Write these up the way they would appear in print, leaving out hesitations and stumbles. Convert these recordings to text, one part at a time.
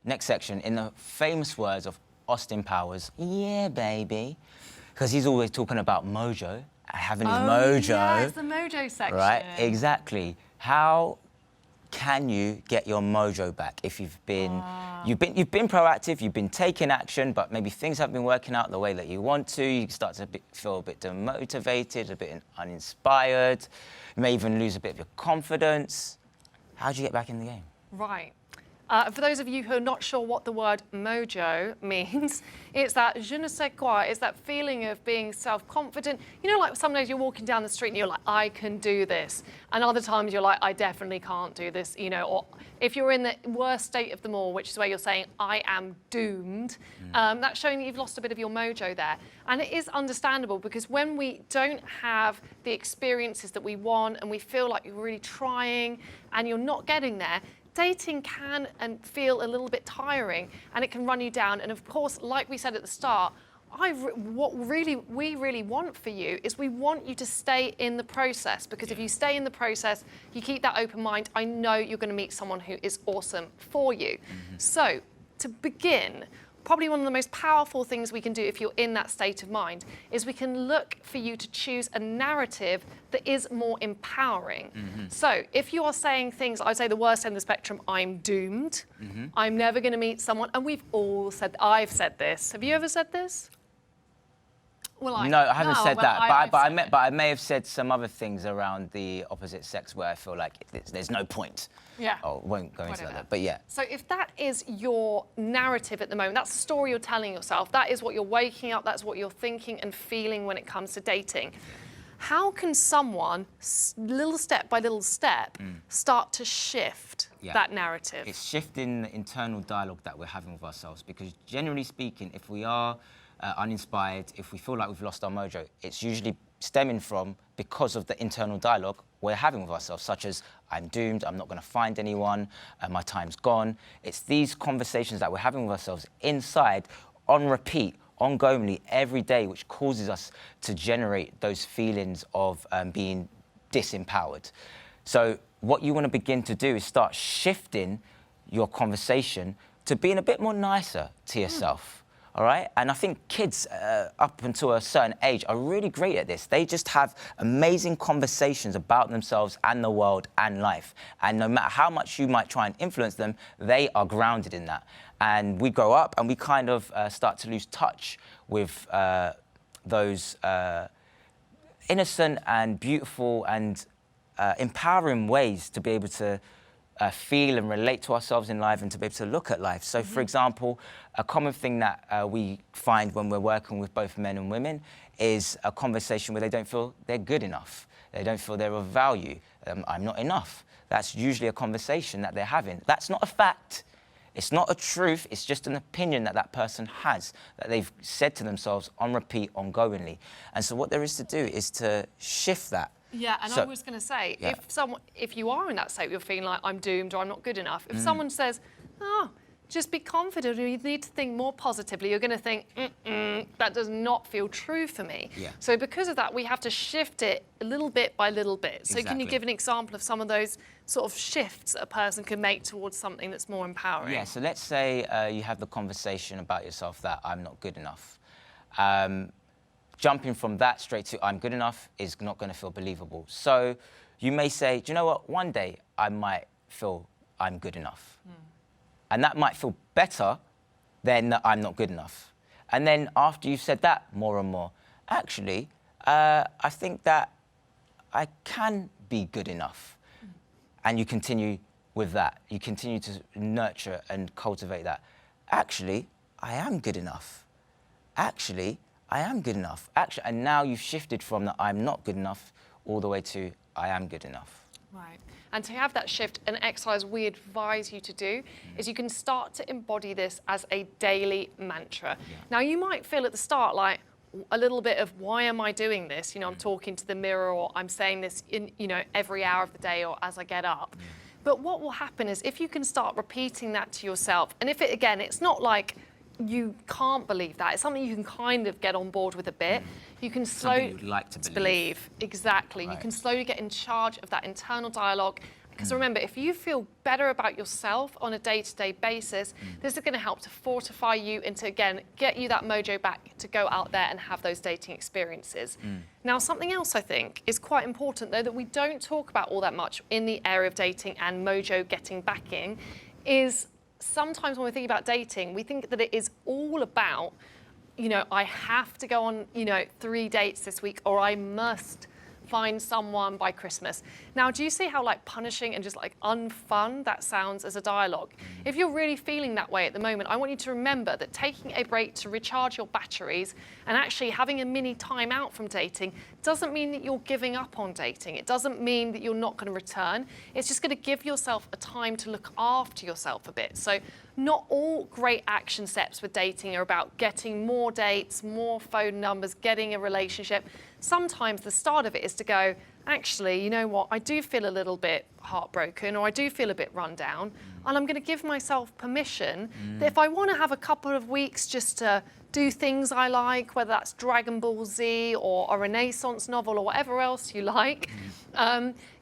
next section, in the famous words of Austin Powers, yeah, baby, because he's always talking about mojo, having his mojo. Yeah, it's the mojo section. Right, exactly. How can you get your mojo back if you've been proactive, you've been taking action, but maybe things haven't been working out the way that you want to. You start to feel a bit demotivated, a bit uninspired. You may even lose a bit of your confidence. How do you get back in the game? Right. For those of you who are not sure what the word mojo means, it's that je ne sais quoi, it's that feeling of being self-confident. You know, like some days you're walking down the street and you're like, I can do this. And other times you're like, I definitely can't do this, you know. Or if you're in the worst state of them all, which is where you're saying, I am doomed, that's showing that you've lost a bit of your mojo there. And it is understandable because when we don't have the experiences that we want and we feel like you're really trying and you're not getting there, dating can and feel a little bit tiring and it can run you down. And of course, like we said at the start, what we really want for you is we want you to stay in the process, because if you stay in the process, you keep that open mind, I know you're going to meet someone who is awesome for you. So to begin, probably one of the most powerful things we can do if you're in that state of mind is we can look for you to choose a narrative that is more empowering. So if you are saying things, I'd say the worst end of the spectrum, I'm doomed, I'm never going to meet someone, and we've all said, I've said this. Have you ever said this? Well, No, I haven't said that, but I may have said some other things around the opposite sex where I feel like there's no point. Yeah. Oh, won't go into that, but yeah. So if that is your narrative at the moment, that's the story you're telling yourself, that is what you're waking up, that's what you're thinking and feeling when it comes to dating. How can someone, little step by little step, start to shift that narrative? It's shifting the internal dialogue that we're having with ourselves, because generally speaking, if we are uninspired, if we feel like we've lost our mojo, it's usually stemming from because of the internal dialogue we're having with ourselves, such as, I'm doomed, I'm not going to find anyone, my time's gone. It's these conversations that we're having with ourselves inside, on repeat, ongoingly, every day, which causes us to generate those feelings of being disempowered. So what you want to begin to do is start shifting your conversation to being a bit more nicer to yourself. All right? And I think kids up until a certain age are really great at this. They just have amazing conversations about themselves and the world and life. And no matter how much you might try and influence them, they are grounded in that. And we grow up and we kind of start to lose touch with those innocent and beautiful and empowering ways to be able to feel and relate to ourselves in life and to be able to look at life. So, for example, a common thing that we find when we're working with both men and women is a conversation where they don't feel they're good enough. They don't feel they're of value. I'm not enough. That's usually a conversation that they're having. That's not a fact. It's not a truth. It's just an opinion that that person has, that they've said to themselves on repeat, ongoingly. And so what there is to do is to shift that. Yeah, and I was going to say, if you are in that state, you're feeling like I'm doomed or I'm not good enough, if someone says, oh, just be confident or you need to think more positively, you're going to think, that does not feel true for me. Yeah. So because of that, we have to shift it a little bit by little bit. So can you give an example of some of those sort of shifts a person can make towards something that's more empowering? Yeah, so let's say you have the conversation about yourself that I'm not good enough. Jumping from that straight to I'm good enough is not going to feel believable. So you may say, do you know what, one day I might feel I'm good enough. And that might feel better than that I'm not good enough. And then after you've said that more and more, actually, I think that I can be good enough. And you continue with that. You continue to nurture and cultivate that. Actually, I am good enough. Actually, I am good enough. Actually, and now you've shifted from the I'm not good enough all the way to I am good enough. Right. And to have that shift, an exercise we advise you to do is you can start to embody this as a daily mantra. Now, you might feel at the start like a little bit of, why am I doing this? You know, I'm talking to the mirror, or I'm saying this in, you know, every hour of the day or as I get up. But what will happen is if you can start repeating that to yourself, and if it, again, it's not like you can't believe that. It's something you can kind of get on board with a bit. You can slowly you'd like to believe. Exactly. Right. You can slowly get in charge of that internal dialogue. Because remember, if you feel better about yourself on a day-to-day basis, this is going to help to fortify you and to, again, get you that mojo back to go out there and have those dating experiences. Now, something else I think is quite important, though, that we don't talk about all that much in the area of dating and mojo getting back in, is sometimes when we think about dating, we think that it is all about, you know, I have to go on, you know, 3 dates this week, or I must find someone by Christmas. Now, do you see how like punishing and just like unfun that sounds as a dialogue? If you're really feeling that way at the moment, I want you to remember that taking a break to recharge your batteries and actually having a mini time out from dating doesn't mean that you're giving up on dating. It doesn't mean that you're not going to return. It's just going to give yourself a time to look after yourself a bit. So not all great action steps with dating are about getting more dates, more phone numbers, getting a relationship. Sometimes the start of it is to go, actually, you know what, I do feel a little bit heartbroken, or I do feel a bit run down, and I'm going to give myself permission that if I want to have a couple of weeks just to do things I like, whether that's Dragon Ball Z or a Renaissance novel or whatever else you like,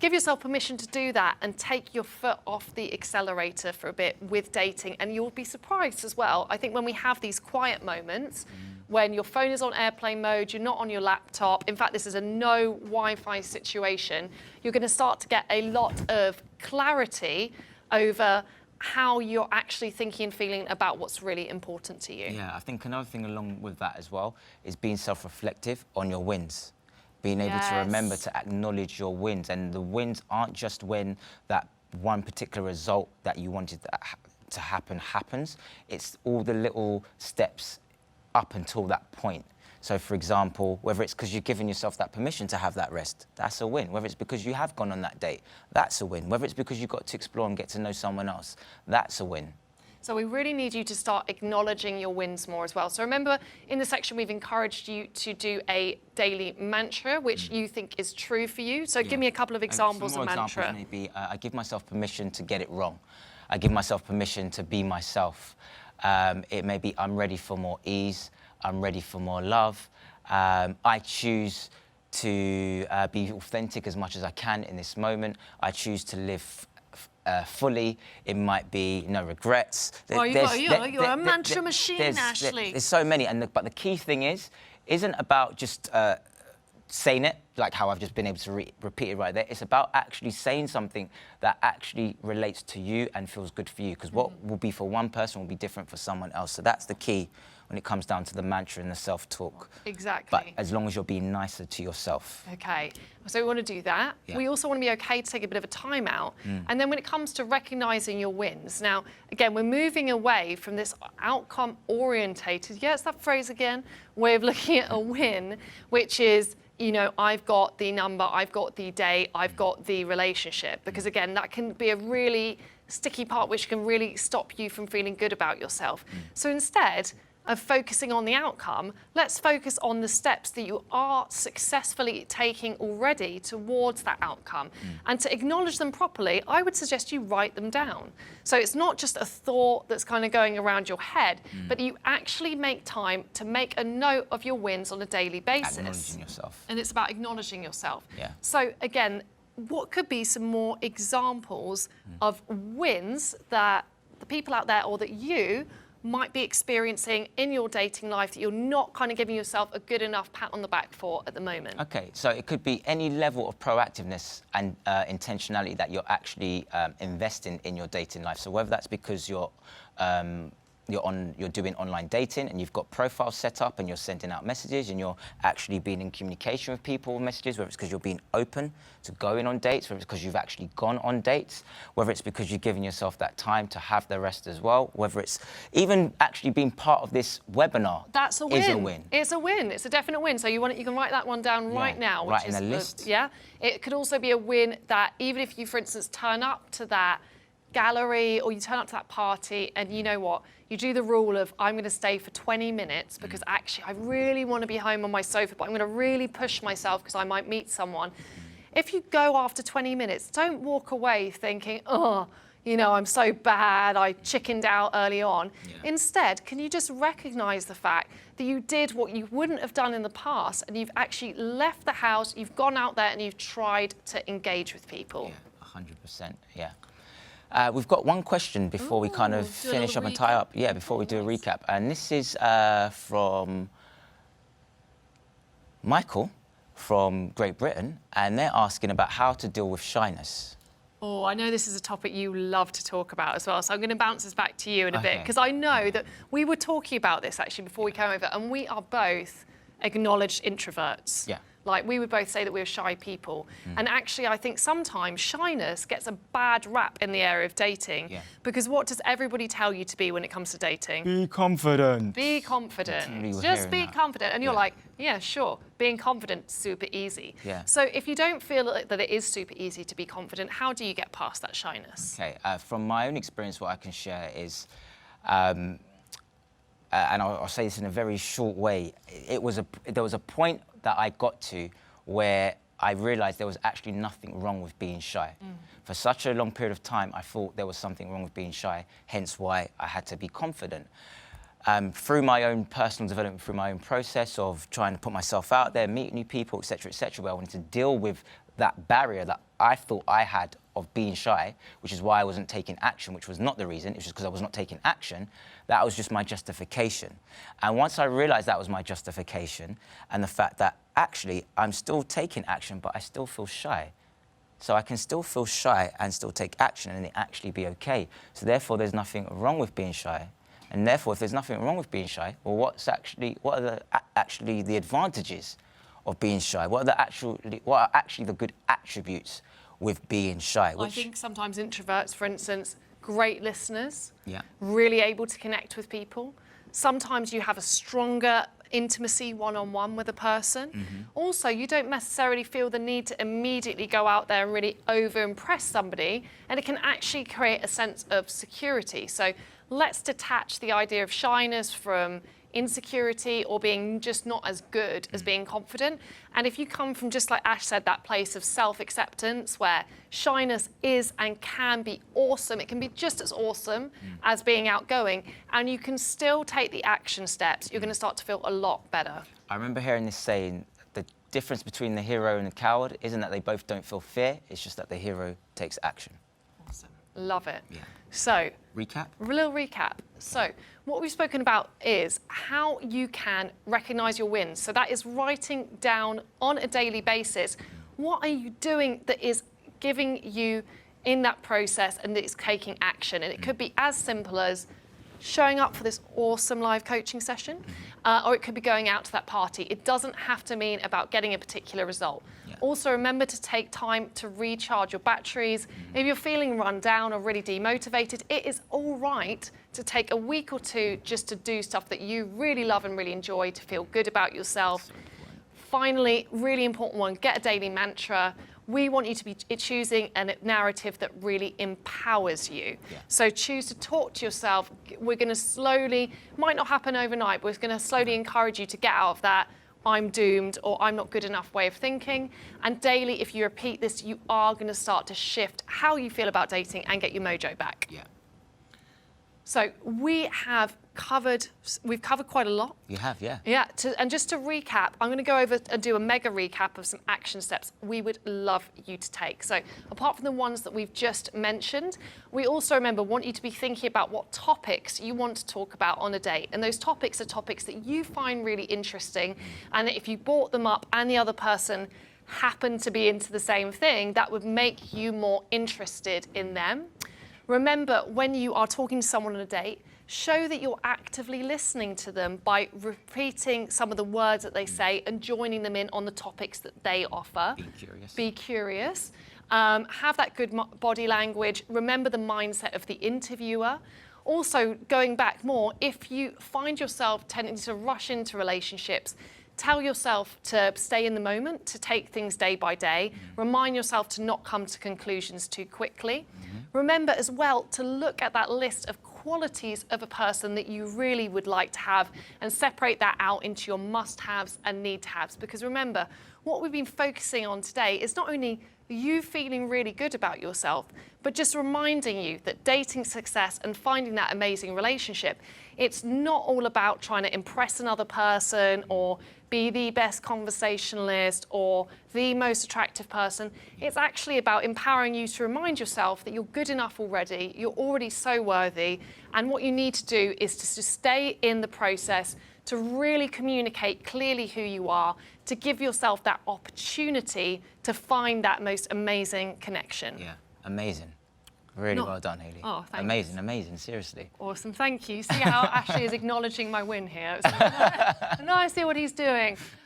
give yourself permission to do that and take your foot off the accelerator for a bit with dating, and you'll be surprised as well. I think when we have these quiet moments, when your phone is on airplane mode, you're not on your laptop, in fact, this is a no Wi-Fi situation, you're going to start to get a lot of clarity over how you're actually thinking and feeling about what's really important to you. Yeah, I think another thing along with that as well is being self-reflective on your wins. Being able to remember to acknowledge your wins. And the wins aren't just when that one particular result that you wanted to happen happens. It's all the little steps up until that point. So, for example, whether it's because you've given yourself that permission to have that rest, that's a win. Whether it's because you have gone on that date, that's a win. Whether it's because you got to explore and get to know someone else, that's a win. So we really need you to start acknowledging your wins more as well. So remember, in the section, we've encouraged you to do a daily mantra, which you think is true for you. So give me a couple of examples of mantra. Examples maybe, I give myself permission to get it wrong. I give myself permission to be myself. It may be, I'm ready for more ease. I'm ready for more love. I choose to be authentic as much as I can in this moment. I choose to live fully. It might be no regrets. Well, you're a mantra machine, Ashley. There's so many, but the key thing isn't about just saying it, like how I've just been able to repeat it right there. It's about actually saying something that actually relates to you and feels good for you, because what will be for one person will be different for someone else. So that's the key when it comes down to the mantra and the self-talk. Exactly. But as long as you're being nicer to yourself. Okay, so we want to do that. Yeah. We also want to be okay to take a bit of a time out. And then when it comes to recognising your wins, now, again, we're moving away from this outcome-orientated, it's that phrase again, way of looking at a win, which is, you know, I've got the number, I've got the date, I've got the relationship. Because again, that can be a really sticky part which can really stop you from feeling good about yourself. So instead of focusing on the outcome, let's focus on the steps that you are successfully taking already towards that outcome. And to acknowledge them properly, I would suggest you write them down. So it's not just a thought that's kind of going around your head, but you actually make time to make a note of your wins on a daily basis. Acknowledging yourself. And it's about acknowledging yourself. Yeah. So again, what could be some more examples of wins that the people out there or that you might be experiencing in your dating life that you're not kind of giving yourself a good enough pat on the back for at the moment? Okay, so it could be any level of proactiveness and intentionality that you're actually investing in your dating life. So whether that's because you're doing online dating and you've got profiles set up and you're sending out messages and you're actually being in communication with people with messages, whether it's because you're being open to going on dates, whether it's because you've actually gone on dates, whether it's because you're giving yourself that time to have the rest as well, whether it's even actually being part of this webinar. That's a win. Is a win. It's a win. It's a definite win. So you can write that one down right now. Right in a list. Yeah. It could also be a win that even if you, for instance, turn up to that gallery or you turn up to that party and you know what, you do the rule of I'm going to stay for 20 minutes because actually I really want to be home on my sofa, but I'm going to really push myself because I might meet someone. If you go after 20 minutes, don't walk away thinking, oh, you know, I'm so bad, I chickened out early on. Yeah. Instead, can you just recognise the fact that you did what you wouldn't have done in the past and you've actually left the house, you've gone out there and you've tried to engage with people? Yeah. 100%, yeah. We've got one question before we kind of do a finish little up and tie recap? up. Yeah, before we do a Nice. recap. And this is from Michael from Great Britain, and they're asking about how to deal with shyness. Oh, I know this is a topic you love to talk about as well, so I'm going to bounce this back to you in a bit, Okay. because I know that we were talking about this actually before we came over, and we are both acknowledged introverts. Yeah. Like, we would both say that we were shy people. And actually, I think sometimes shyness gets a bad rap in the area of dating, Yeah. because what does everybody tell you to be when it comes to dating? Be confident. Be confident. We were Just hearing be that. confident. And you're Yeah. like, yeah, sure. Being confident, super easy. Yeah. So if you don't feel that it is super easy to be confident, how do you get past that shyness? Okay, from my own experience, what I can share is, and I'll say this in a very short way, there was a point that I got to where I realised there was actually nothing wrong with being shy. For such a long period of time, I thought there was something wrong with being shy, hence why I had to be confident. Through my own personal development, through my own process of trying to put myself out there, meet new people, etc., where I wanted to deal with that barrier that I thought I had of being shy, which is why I wasn't taking action, which was not the reason, it was just because I was not taking action. That was just my justification. And once I realised that was my justification, and the fact that actually I'm still taking action, but I still feel shy. So I can still feel shy and still take action and it actually be okay. So therefore, there's nothing wrong with being shy. And therefore, if there's nothing wrong with being shy, well, what are actually the advantages of being shy? What are actually the good attributes with being shy? I think sometimes introverts, for instance, great listeners, Yeah. really able to connect with people. Sometimes you have a stronger intimacy one-on-one with a person. Also, you don't necessarily feel the need to immediately go out there and really over-impress somebody, and it can actually create a sense of security. So let's detach the idea of shyness from insecurity or being just not as good as being confident. And if you come from, just like Ash said, that place of self-acceptance where shyness is and can be awesome, it can be just as awesome as being outgoing, and you can still take the action steps, you're going to start to feel a lot better. I remember hearing this saying, the difference between the hero and the coward isn't that they both don't feel fear, it's just that the hero takes action. Awesome. Love it. Yeah. So, Recap? a little recap. So, what we've spoken about is how you can recognise your wins. So that is writing down on a daily basis, what are you doing that is giving you in that process and that is taking action. And it could be as simple as showing up for this awesome live coaching session, or it could be going out to that party. It doesn't have to mean about getting a particular result. Yeah. Also, remember to take time to recharge your batteries. If you're feeling run down or really demotivated, it is all right to take a week or two just to do stuff that you really love and really enjoy, to feel good about yourself. Finally, really important one, get a daily mantra. We want you to be choosing a narrative that really empowers you. Yeah. So choose to talk to yourself. We're going to slowly, might not happen overnight, but we're going to slowly encourage you to get out of that I'm doomed or I'm not good enough way of thinking. And daily, if you repeat this, you are going to start to shift how you feel about dating and get your mojo back. Yeah. So we've covered quite a lot. You have, yeah. Yeah, and just to recap, I'm going to go over and do a mega recap of some action steps we would love you to take. So apart from the ones that we've just mentioned, we also want you to be thinking about what topics you want to talk about on a date. And those topics are topics that you find really interesting. And if you brought them up and the other person happened to be into the same thing, that would make you more interested in them. Remember, when you are talking to someone on a date, show that you're actively listening to them by repeating some of the words that they say and joining them in on the topics that they offer. Being curious. Be curious. Have that good body language. Remember the mindset of the interviewer. Also, going back more, if you find yourself tending to rush into relationships, tell yourself to stay in the moment, to take things day by day. Remind yourself to not come to conclusions too quickly. Remember as well to look at that list of qualities of a person that you really would like to have and separate that out into your must-haves and need-to-haves. Because remember, what we've been focusing on today is not only you feeling really good about yourself, but just reminding you that dating success and finding that amazing relationship, it's not all about trying to impress another person or be the best conversationalist or the most attractive person. It's actually about empowering you to remind yourself that you're good enough already, you're already so worthy, and what you need to do is to stay in the process, to really communicate clearly who you are, to give yourself that opportunity to find that most amazing connection. Yeah, amazing. Really well done, Hayley. Oh, thanks. Amazing, amazing, seriously. Awesome, thank you. See how Ashley is acknowledging my win here. Now I see what he's doing.